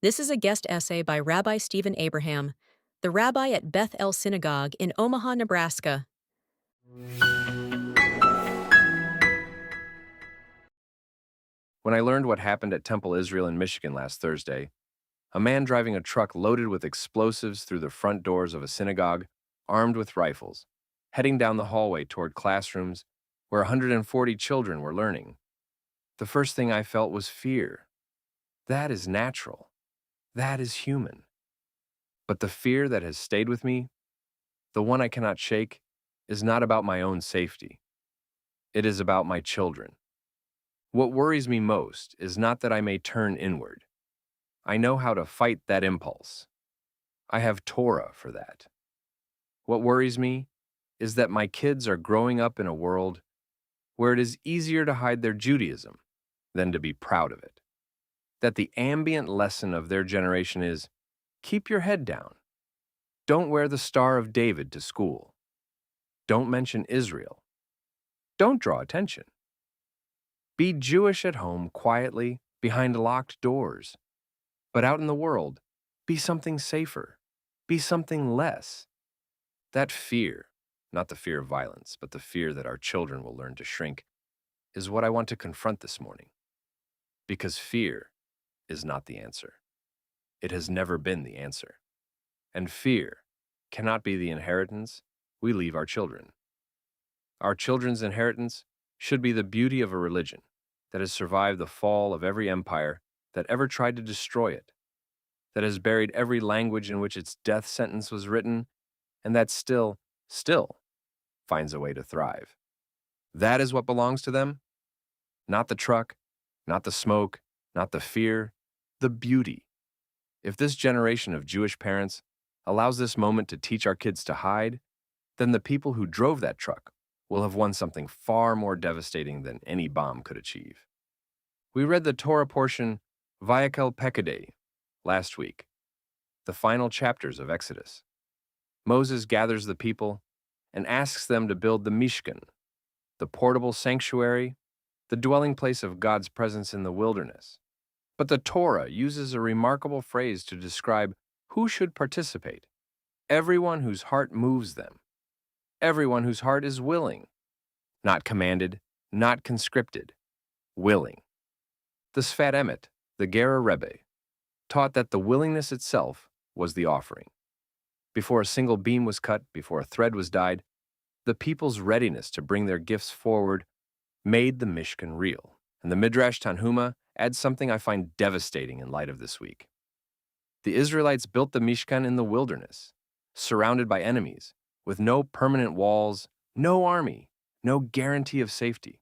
This is a guest essay by Rabbi Stephen Abraham, the rabbi at Beth El Synagogue in Omaha, Nebraska. When I learned what happened at Temple Israel in Michigan last Thursday, a man driving a truck loaded with explosives through the front doors of a synagogue, armed with rifles, heading down the hallway toward classrooms where 140 children were learning. The first thing I felt was fear. That is natural. That is human. But the fear that has stayed with me, the one I cannot shake, is not about my own safety. It is about my children. What worries me most is not that I may turn inward. I know how to fight that impulse. I have Torah for that. What worries me is that my kids are growing up in a world where it is easier to hide their Judaism than to be proud of it. That the ambient lesson of their generation is, keep your head down. Don't wear the Star of David to school. Don't mention Israel. Don't draw attention. Be Jewish at home quietly behind locked doors. But out in the world, be something safer. Be something less. That fear, not the fear of violence, but the fear that our children will learn to shrink, is what I want to confront this morning. Because fear is not the answer. It has never been the answer. And fear cannot be the inheritance we leave our children. Our children's inheritance should be the beauty of a religion that has survived the fall of every empire that ever tried to destroy it, that has buried every language in which its death sentence was written, and that still finds a way to thrive. That is what belongs to them, not the truck, not the smoke, not the fear, the beauty. If this generation of Jewish parents allows this moment to teach our kids to hide, then the people who drove that truck will have won something far more devastating than any bomb could achieve. We read the Torah portion, Vayakel Pekadei, last week, the final chapters of Exodus. Moses gathers the people and asks them to build the Mishkan, the portable sanctuary, the dwelling place of God's presence in the wilderness. But the Torah uses a remarkable phrase to describe who should participate: everyone whose heart moves them, everyone whose heart is willing, not commanded, not conscripted, willing. The Sfat Emet, the Gera Rebbe, taught that the willingness itself was the offering. Before a single beam was cut, before a thread was dyed, the people's readiness to bring their gifts forward made the Mishkan real. And the Midrash Tanhuma adds something I find devastating in light of this week. The Israelites built the Mishkan in the wilderness, surrounded by enemies, with no permanent walls, no army, no guarantee of safety.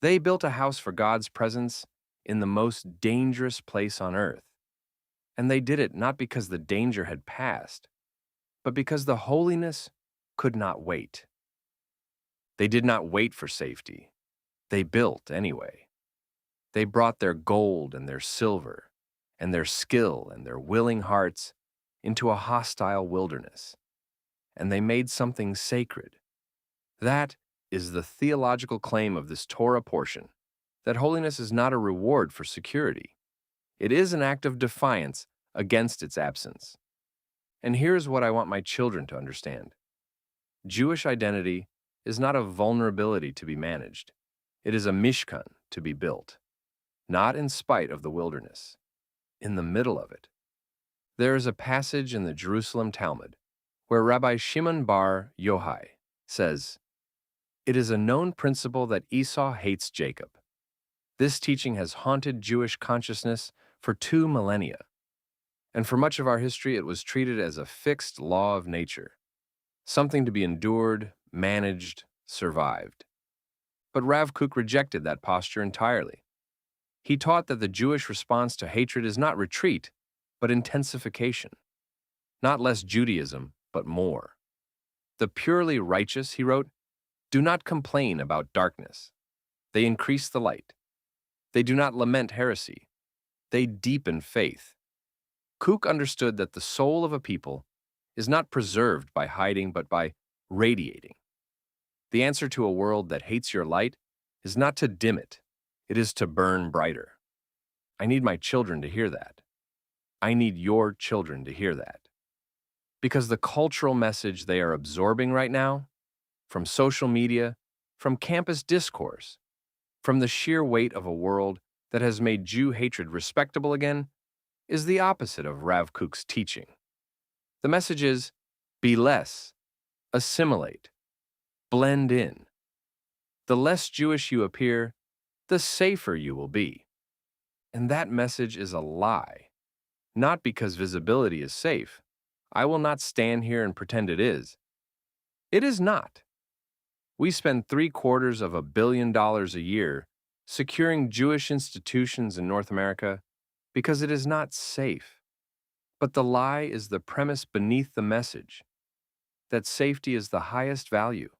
They built a house for God's presence in the most dangerous place on earth. And they did it not because the danger had passed, but because the holiness could not wait. They did not wait for safety. They built anyway. They brought their gold and their silver, and their skill and their willing hearts into a hostile wilderness. And they made something sacred. That is the theological claim of this Torah portion, that holiness is not a reward for security. It is an act of defiance against its absence. And here's what I want my children to understand. Jewish identity is not a vulnerability to be managed. It is a mishkan to be built, not in spite of the wilderness, in the middle of it. There is a passage in the Jerusalem Talmud where Rabbi Shimon bar Yochai says, "It is a known principle that Esau hates Jacob." This teaching has haunted Jewish consciousness for 2 millennia. And for much of our history, it was treated as a fixed law of nature, something to be endured, managed, survived. But Rav Kook rejected that posture entirely. He taught that the Jewish response to hatred is not retreat, but intensification. Not less Judaism, but more. The purely righteous, he wrote, do not complain about darkness. They increase the light. They do not lament heresy. They deepen faith. Kook understood that the soul of a people is not preserved by hiding, but by radiating. The answer to a world that hates your light is not to dim it. It is to burn brighter. I need my children to hear that. I need your children to hear that. Because the cultural message they are absorbing right now, from social media, from campus discourse, from the sheer weight of a world that has made Jew hatred respectable again, is the opposite of Rav Kook's teaching. The message is, be less, assimilate, blend in. The less Jewish you appear, the safer you will be. And that message is a lie. Not because visibility is safe. I will not stand here and pretend it is. It is not. We spend $750 million a year securing Jewish institutions in North America because it is not safe. But the lie is the premise beneath the message that safety is the highest value,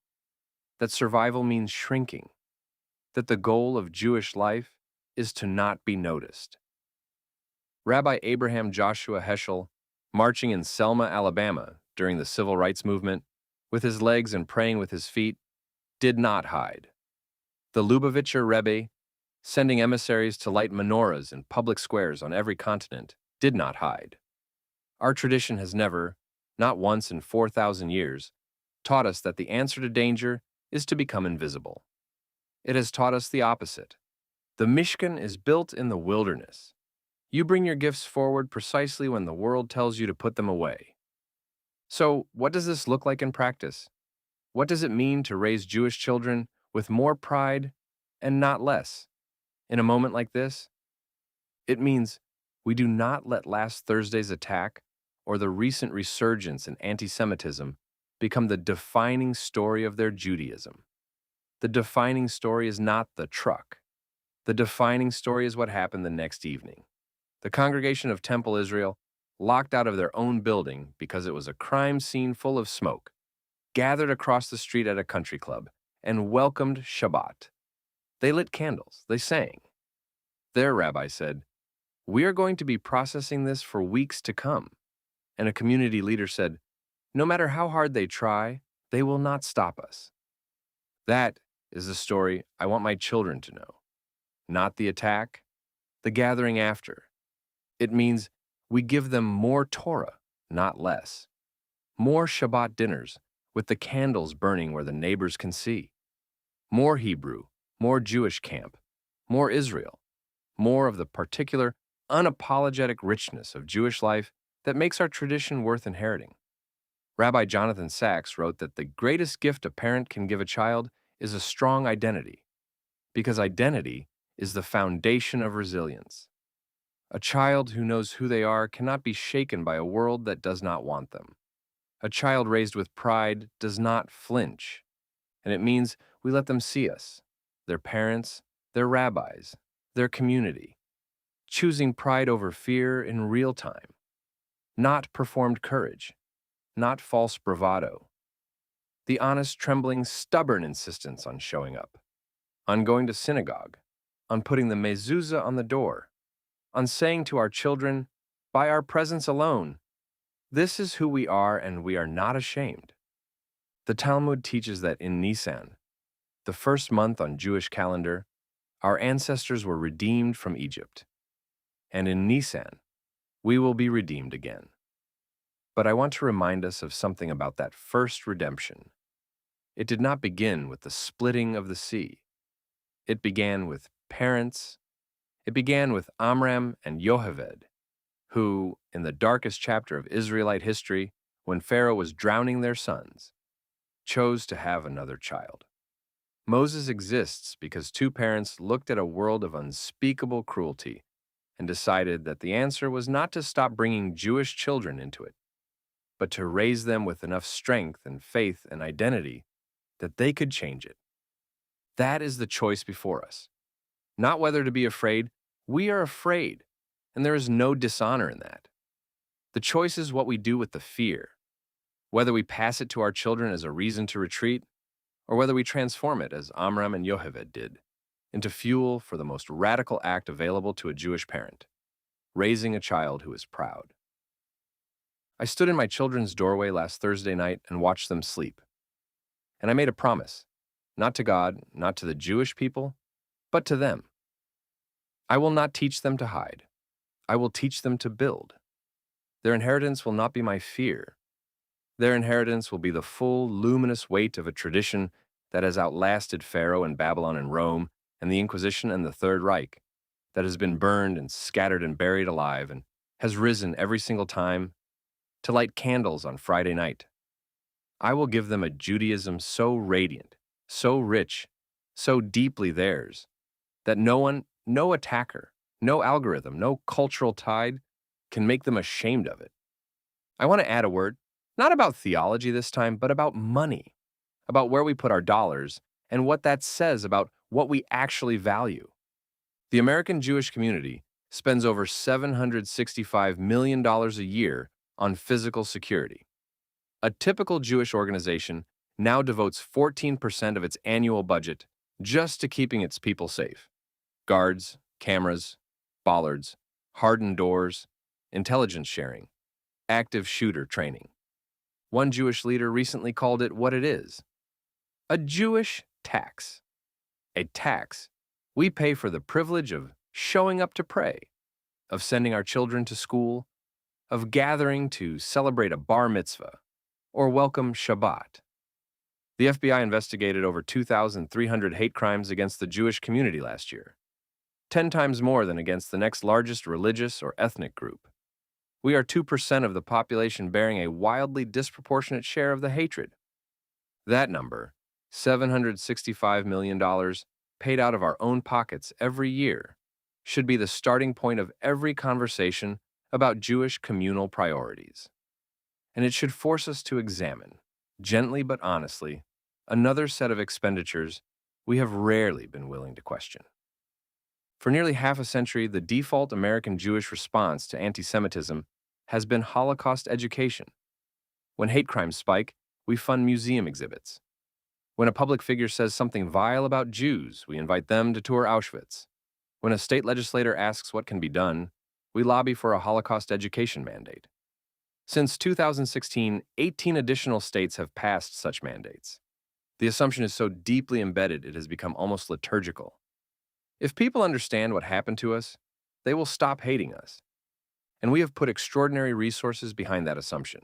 that survival means shrinking, that the goal of Jewish life is to not be noticed. Rabbi Abraham Joshua Heschel, marching in Selma, Alabama during the Civil Rights Movement, with his legs and praying with his feet, did not hide. The Lubavitcher Rebbe, sending emissaries to light menorahs in public squares on every continent, did not hide. Our tradition has never, not once in 4,000 years, taught us that the answer to danger is to become invisible. It has taught us the opposite. The Mishkan is built in the wilderness. You bring your gifts forward precisely when the world tells you to put them away. So, what does this look like in practice? What does it mean to raise Jewish children with more pride and not less? In a moment like this, it means we do not let last Thursday's attack or the recent resurgence in antisemitism become the defining story of their Judaism. The defining story is not the truck. The defining story is what happened the next evening. The congregation of Temple Israel, locked out of their own building because it was a crime scene full of smoke, gathered across the street at a country club and welcomed Shabbat. They lit candles, they sang. Their rabbi said, "We are going to be processing this for weeks to come." And a community leader said, "No matter how hard they try, they will not stop us." That is the story I want my children to know. Not the attack, the gathering after. It means we give them more Torah, not less. More Shabbat dinners with the candles burning where the neighbors can see. More Hebrew, more Jewish camp, more Israel, more of the particular, unapologetic richness of Jewish life that makes our tradition worth inheriting. Rabbi Jonathan Sachs wrote that the greatest gift a parent can give a child is a strong identity, because identity is the foundation of resilience. A child who knows who they are cannot be shaken by a world that does not want them. A child raised with pride does not flinch, and it means we let them see us, their parents, their rabbis, their community, choosing pride over fear in real time. Not performed courage, not false bravado. The honest, trembling, stubborn insistence on showing up, on going to synagogue, on putting the mezuzah on the door, on saying to our children, by our presence alone, this is who we are and we are not ashamed. The Talmud teaches that in Nisan, the first month on Jewish calendar, our ancestors were redeemed from Egypt. And in Nisan, we will be redeemed again. But I want to remind us of something about that first redemption. It did not begin with the splitting of the sea. It began with parents. It began with Amram and Yocheved, who, in the darkest chapter of Israelite history, when Pharaoh was drowning their sons, chose to have another child. Moses exists because two parents looked at a world of unspeakable cruelty and decided that the answer was not to stop bringing Jewish children into it, but to raise them with enough strength and faith and identity that they could change it. That is the choice before us. Not whether to be afraid. We are afraid, and there is no dishonor in that. The choice is what we do with the fear, whether we pass it to our children as a reason to retreat, or whether we transform it, as Amram and Yocheved did, into fuel for the most radical act available to a Jewish parent, raising a child who is proud. I stood in my children's doorway last Thursday night and watched them sleep. And I made a promise, not to God, not to the Jewish people, but to them. I will not teach them to hide. I will teach them to build. Their inheritance will not be my fear. Their inheritance will be the full, luminous weight of a tradition that has outlasted Pharaoh and Babylon and Rome and the Inquisition and the Third Reich, that has been burned and scattered and buried alive and has risen every single time to light candles on Friday night. I will give them a Judaism so radiant, so rich, so deeply theirs, that no one, no attacker, no algorithm, no cultural tide can make them ashamed of it. I want to add a word, not about theology this time, but about money, about where we put our dollars and what that says about what we actually value. The American Jewish community spends over $765 million a year on physical security. A typical Jewish organization now devotes 14% of its annual budget just to keeping its people safe. Guards, cameras, bollards, hardened doors, intelligence sharing, active shooter training. One Jewish leader recently called it what it is: a Jewish tax. A tax we pay for the privilege of showing up to pray, of sending our children to school, of gathering to celebrate a bar mitzvah or welcome Shabbat. The FBI investigated over 2,300 hate crimes against the Jewish community last year, 10 times more than against the next largest religious or ethnic group. We are 2% of the population bearing a wildly disproportionate share of the hatred. That number, $765 million paid out of our own pockets every year, should be the starting point of every conversation about Jewish communal priorities. And it should force us to examine, gently but honestly, another set of expenditures we have rarely been willing to question. For nearly half a century, the default American Jewish response to antisemitism has been Holocaust education. When hate crimes spike, we fund museum exhibits. When a public figure says something vile about Jews, we invite them to tour Auschwitz. When a state legislator asks what can be done, we lobby for a Holocaust education mandate. Since 2016, 18 additional states have passed such mandates. The assumption is so deeply embedded it has become almost liturgical. If people understand what happened to us, they will stop hating us. And we have put extraordinary resources behind that assumption.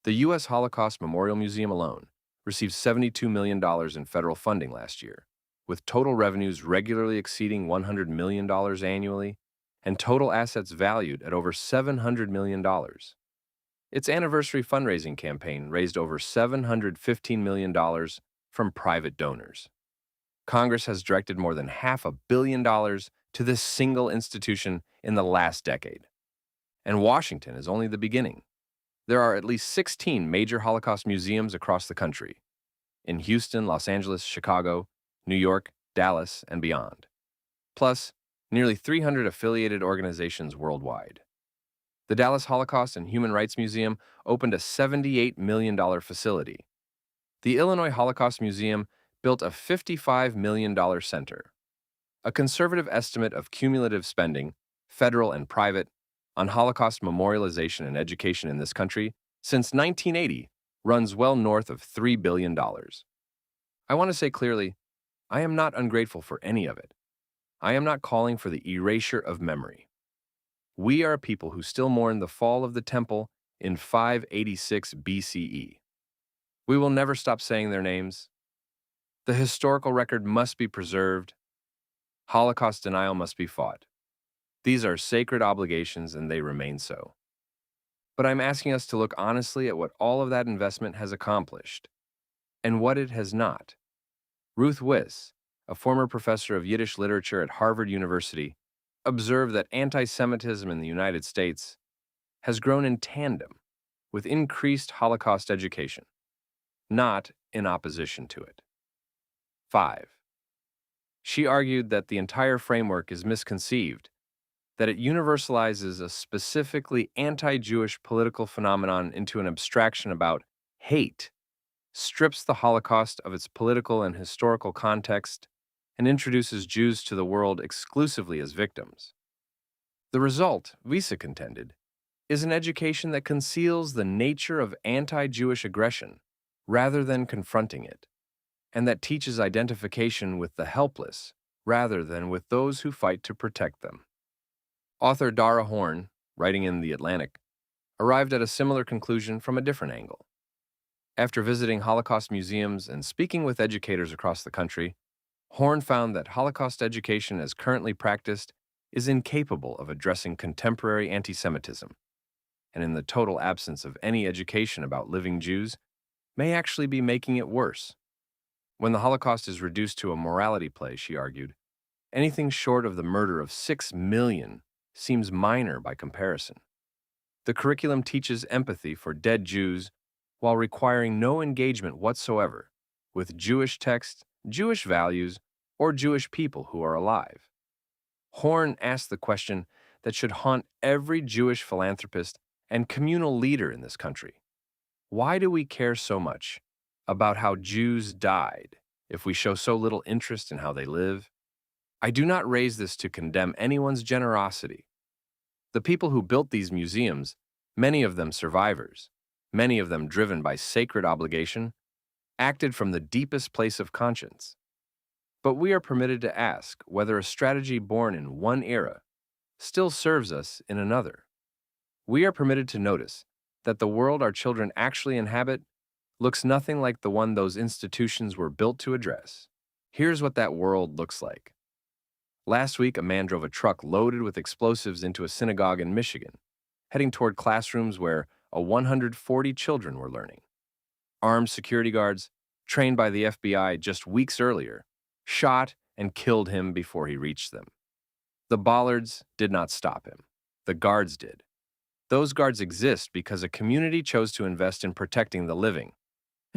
The U.S. Holocaust Memorial Museum alone received $72 million in federal funding last year, with total revenues regularly exceeding $100 million annually and total assets valued at over $700 million. Its anniversary fundraising campaign raised over $715 million from private donors. Congress has directed more than $500 million to this single institution in the last decade. And Washington is only the beginning. There are at least 16 major Holocaust museums across the country, in Houston, Los Angeles, Chicago, New York, Dallas, and beyond. Plus, nearly 300 affiliated organizations worldwide. The Dallas Holocaust and Human Rights Museum opened a $78 million facility. The Illinois Holocaust Museum built a $55 million center. A conservative estimate of cumulative spending, federal and private, on Holocaust memorialization and education in this country since 1980 runs well north of $3 billion. I want to say clearly, I am not ungrateful for any of it. I am not calling for the erasure of memory. We are a people who still mourn the fall of the temple in 586 BCE. We will never stop saying their names. The historical record must be preserved. Holocaust denial must be fought. These are sacred obligations, and they remain so. But I'm asking us to look honestly at what all of that investment has accomplished, and what it has not. Ruth Wiss, a former professor of Yiddish literature at Harvard University, observed that anti-Semitism in the United States has grown in tandem with increased Holocaust education, not in opposition to it. 5. She argued that the entire framework is misconceived, that it universalizes a specifically anti-Jewish political phenomenon into an abstraction about hate, strips the Holocaust of its political and historical context, and introduces Jews to the world exclusively as victims. The result, Wiese contended, is an education that conceals the nature of anti-Jewish aggression rather than confronting it, and that teaches identification with the helpless rather than with those who fight to protect them. Author Dara Horn, writing in The Atlantic, arrived at a similar conclusion from a different angle. After visiting Holocaust museums and speaking with educators across the country, Horn found that Holocaust education as currently practiced is incapable of addressing contemporary antisemitism, and in the total absence of any education about living Jews, may actually be making it worse. When the Holocaust is reduced to a morality play, she argued, anything short of the murder of 6 million seems minor by comparison. The curriculum teaches empathy for dead Jews while requiring no engagement whatsoever with Jewish texts, Jewish values, or Jewish people who are alive. Horn asked the question that should haunt every Jewish philanthropist and communal leader in this country. Why do we care so much about how Jews died if we show so little interest in how they live? I do not raise this to condemn anyone's generosity. The people who built these museums, many of them survivors, many of them driven by sacred obligation, acted from the deepest place of conscience. But we are permitted to ask whether a strategy born in one era still serves us in another. We are permitted to notice that the world our children actually inhabit looks nothing like the one those institutions were built to address. Here's what that world looks like. Last week, a man drove a truck loaded with explosives into a synagogue in Michigan, heading toward classrooms where 140 children were learning. Armed security guards, trained by the FBI just weeks earlier, shot and killed him before he reached them. The bollards did not stop him. The guards did. Those guards exist because a community chose to invest in protecting the living.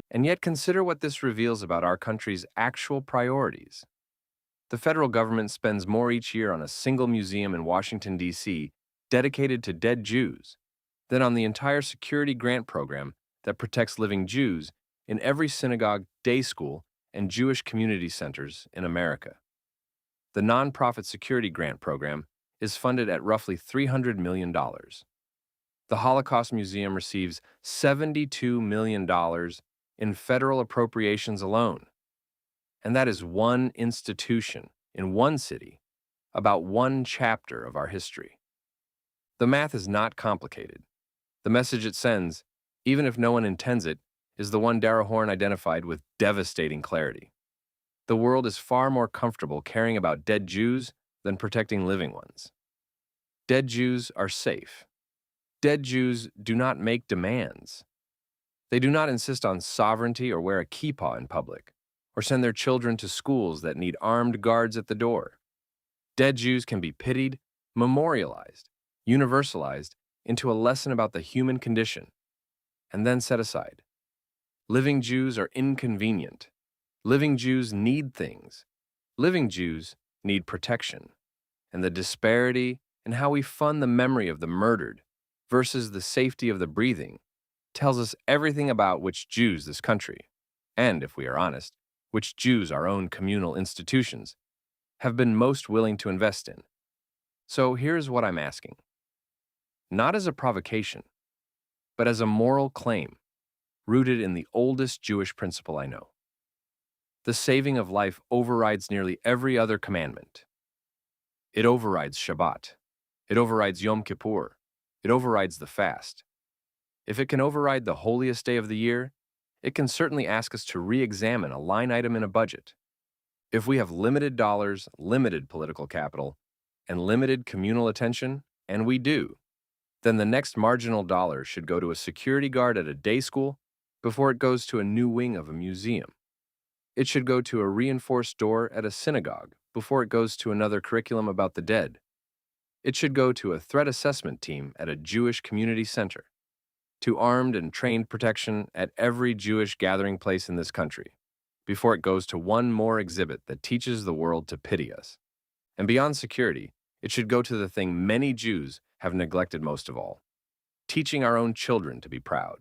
And yet consider what this reveals about our country's actual priorities. The federal government spends more each year on a single museum in Washington, D.C., dedicated to dead Jews, than on the entire security grant program that protects living Jews in every synagogue, day school, and Jewish community centers in America. The nonprofit security grant program is funded at roughly $300 million. The Holocaust Museum receives $72 million in federal appropriations alone. And that is one institution in one city about one chapter of our history. The math is not complicated. The message it sends, even if no one intends it, is the one Dara Horn identified with devastating clarity. The world is far more comfortable caring about dead Jews than protecting living ones. Dead Jews are safe. Dead Jews do not make demands. They do not insist on sovereignty or wear a kippah in public, or send their children to schools that need armed guards at the door. Dead Jews can be pitied, memorialized, universalized into a lesson about the human condition, and then set aside. Living Jews are inconvenient. Living Jews need things. Living Jews need protection. And the disparity in how we fund the memory of the murdered versus the safety of the breathing tells us everything about which Jews this country, and if we are honest, which Jews our own communal institutions, have been most willing to invest in. So here's what I'm asking. Not as a provocation, but as a moral claim, rooted in the oldest Jewish principle I know. The saving of life overrides nearly every other commandment. It overrides Shabbat. It overrides Yom Kippur. It overrides the fast. If it can override the holiest day of the year, it can certainly ask us to re-examine a line item in a budget. If we have limited dollars, limited political capital, and limited communal attention, and we do, then the next marginal dollar should go to a security guard at a day school before it goes to a new wing of a museum. It should go to a reinforced door at a synagogue before it goes to another curriculum about the dead. It should go to a threat assessment team at a Jewish community center, to armed and trained protection at every Jewish gathering place in this country, before it goes to one more exhibit that teaches the world to pity us. And beyond security, it should go to the thing many Jews have neglected most of all, teaching our own children to be proud.